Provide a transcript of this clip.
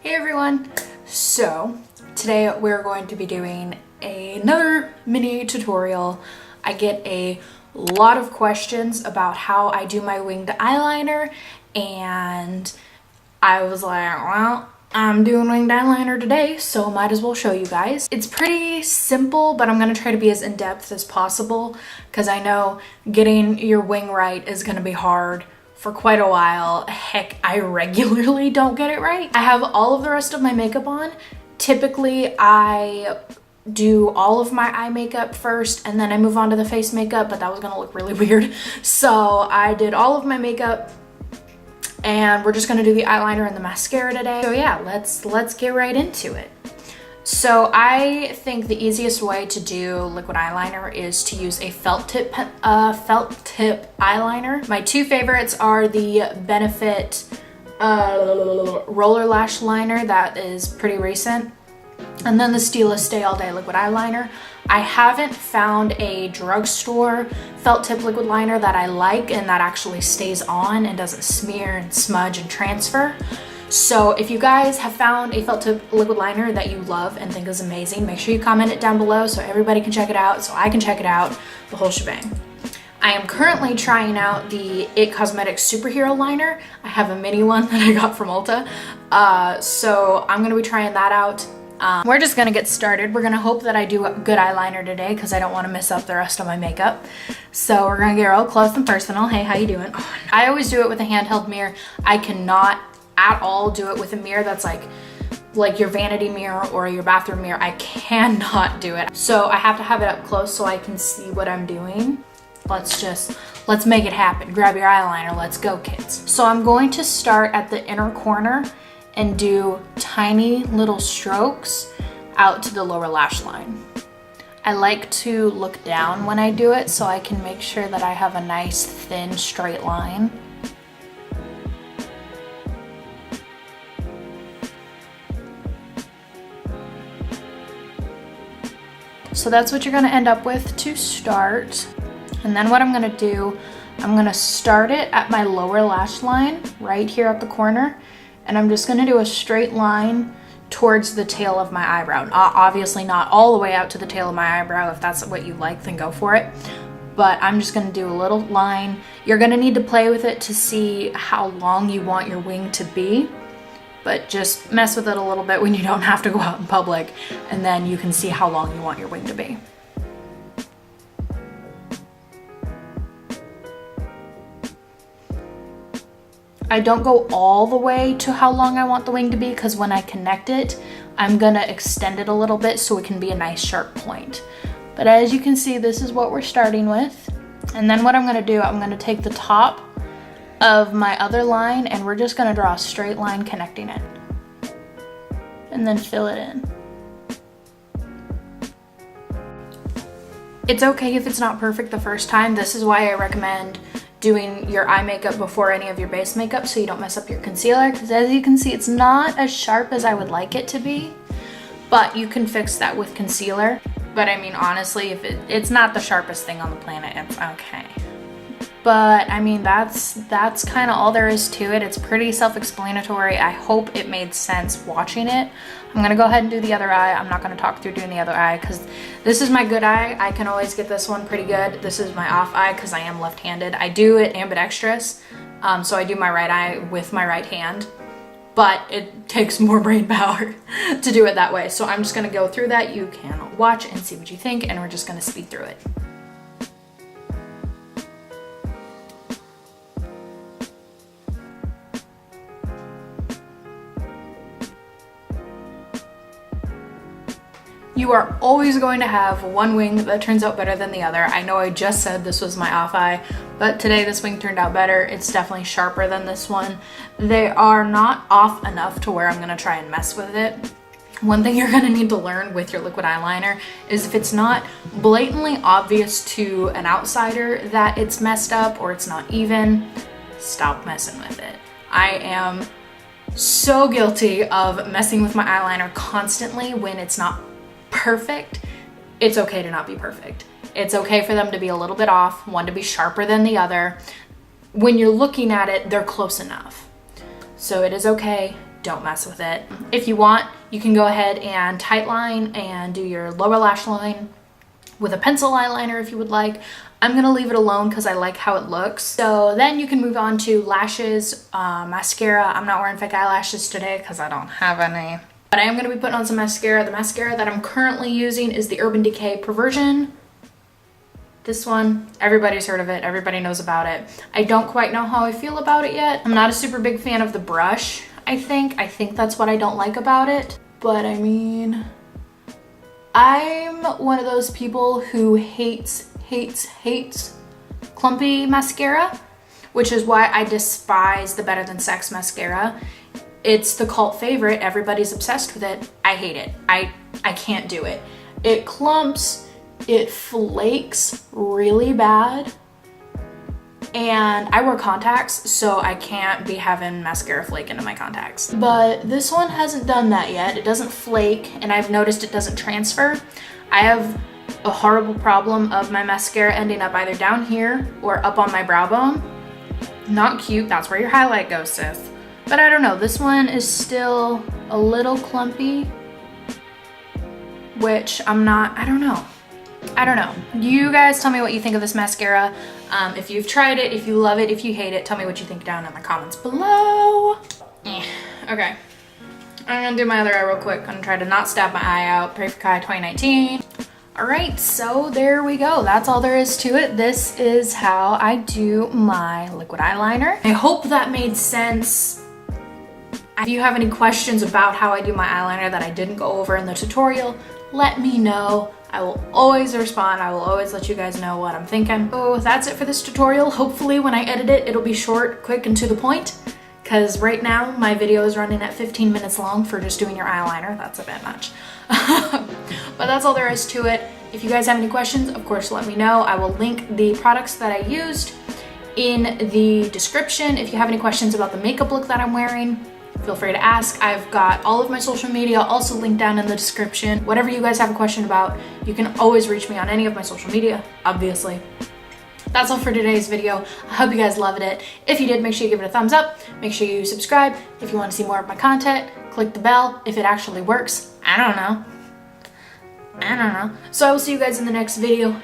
Hey everyone! So today we're going to be doing another mini tutorial. I get a lot of questions about how I do my winged eyeliner, and I was like, well, I'm doing winged eyeliner today, so might as well show you guys. It's pretty simple, but I'm gonna try to be as in-depth as possible because I know getting your wing right is gonna be hard for quite a while. Heck, I regularly don't get it right. I have all of the rest of my makeup on. Typically, I do all of my eye makeup first and then I move on to the face makeup, but that was gonna look really weird. So I did all of my makeup and we're just gonna do the eyeliner and the mascara today. So yeah, let's get right into it. So I think the easiest way to do liquid eyeliner is to use a felt tip eyeliner. My two favorites are the Benefit roller lash liner that is pretty recent, and then the Stila Stay All Day liquid eyeliner. I haven't found a drugstore felt tip liquid liner that I like and that actually stays on and doesn't smear and smudge and transfer. So if you guys have found a felt tip liquid liner that you love and think is amazing, make sure you comment it down below so everybody can check it out, so I can check it out, the whole shebang. I am currently trying out the IT Cosmetics Superhero Liner. I have a mini one that I got from Ulta. So I'm gonna be trying that out. We're just gonna get started. We're gonna hope that I do a good eyeliner today because I don't want to mess up the rest of my makeup. So we're gonna get real close and personal. Hey, how you doing? Oh, I always do it with a handheld mirror. I cannot at all do it with a mirror that's like your vanity mirror or your bathroom mirror. I cannot do it. So I have to have it up close so I can see what I'm doing. Let's make it happen. Grab your eyeliner. Let's go, kids. So I'm going to start at the inner corner and do tiny little strokes out to the lower lash line. I like to look down when I do it so I can make sure that I have a nice thin straight line. So that's what you're gonna end up with to start. And then what I'm gonna do, I'm gonna start it at my lower lash line, right here at the corner, and I'm just gonna do a straight line towards the tail of my eyebrow. Obviously not all the way out to the tail of my eyebrow. If that's what you like, then go for it. But I'm just gonna do a little line. You're gonna need to play with it to see how long you want your wing to be. But just mess with it a little bit when you don't have to go out in public, and then you can see how long you want your wing to be. I don't go all the way to how long I want the wing to be because when I connect it, I'm gonna extend it a little bit so it can be a nice sharp point. But as you can see, this is what we're starting with. And then what I'm gonna do, I'm gonna take the top of my other line and we're just gonna draw a straight line connecting it and then fill it in. It's okay if it's not perfect the first time. This is why I recommend doing your eye makeup before any of your base makeup so you don't mess up your concealer, because as you can see, it's not as sharp as I would like it to be, but you can fix that with concealer. But I mean, honestly, if it's not the sharpest thing on the planet, it's okay. But I mean, that's kind of all there is to it. It's pretty self-explanatory. I hope it made sense watching it. I'm gonna go ahead and do the other eye. I'm not gonna talk through doing the other eye because this is my good eye. I can always get this one pretty good. This is my off eye because I am left-handed. I do it ambidextrous, so I do my right eye with my right hand, but it takes more brain power to do it that way. So I'm just gonna go through that. You can watch and see what you think, and we're just gonna speed through it. You are always going to have one wing that turns out better than the other. I know I just said this was my off eye, but today this wing turned out better. It's definitely sharper than this one. They are not off enough to where I'm gonna try and mess with it. One thing you're gonna need to learn with your liquid eyeliner is if it's not blatantly obvious to an outsider that it's messed up or it's not even, stop messing with it. I am so guilty of messing with my eyeliner constantly when it's not perfect. It's okay to not be perfect. It's okay for them to be a little bit off, one to be sharper than the other. When you're looking at it, they're close enough. So it is okay don't mess with it. If you want, you can go ahead and tightline and do your lower lash line with a pencil eyeliner if you would like. I'm gonna leave it alone because I like how it looks. So then you can move on to lashes, mascara. I'm not wearing fake eyelashes today because I don't have any. But I am gonna be putting on some mascara. The mascara that I'm currently using is the Urban Decay Perversion. This one, everybody's heard of it. Everybody knows about it. I don't quite know how I feel about it yet. I'm not a super big fan of the brush, I think. I think that's what I don't like about it. But I mean, I'm one of those people who hates clumpy mascara, which is why I despise the Better Than Sex mascara. It's the cult favorite. Everybody's obsessed with it. I hate it. I can't do it. It clumps, it flakes really bad, and I wear contacts, so I can't be having mascara flake into my contacts. But this one hasn't done that yet. It doesn't flake, and I've noticed it doesn't transfer. I have a horrible problem of my mascara ending up either down here or up on my brow bone. Not cute. That's where your highlight goes, sis. But I don't know. This one is still a little clumpy, which I don't know. You guys tell me what you think of this mascara. If you've tried it, if you love it, if you hate it, tell me what you think down in the comments below. Okay. I'm gonna do my other eye real quick. I'm gonna try to not stab my eye out. Pray for Kai 2019. All right, so there we go. That's all there is to it. This is how I do my liquid eyeliner. I hope that made sense. If you have any questions about how I do my eyeliner that I didn't go over in the tutorial, let me know. I will always respond. I will always let you guys know what I'm thinking. So that's it for this tutorial. Hopefully when I edit it, it'll be short, quick, and to the point. Because right now my video is running at 15 minutes long for just doing your eyeliner. That's a bit much. But that's all there is to it. If you guys have any questions, of course, let me know. I will link the products that I used in the description. If you have any questions about the makeup look that I'm wearing, feel free to ask. I've got all of my social media also linked down in the description. Whatever you guys have a question about, you can always reach me on any of my social media, obviously. That's all for today's video. I hope you guys loved it. If you did, make sure you give it a thumbs up. Make sure you subscribe. If you want to see more of my content, click the bell if it actually works. I don't know. So I will see you guys in the next video.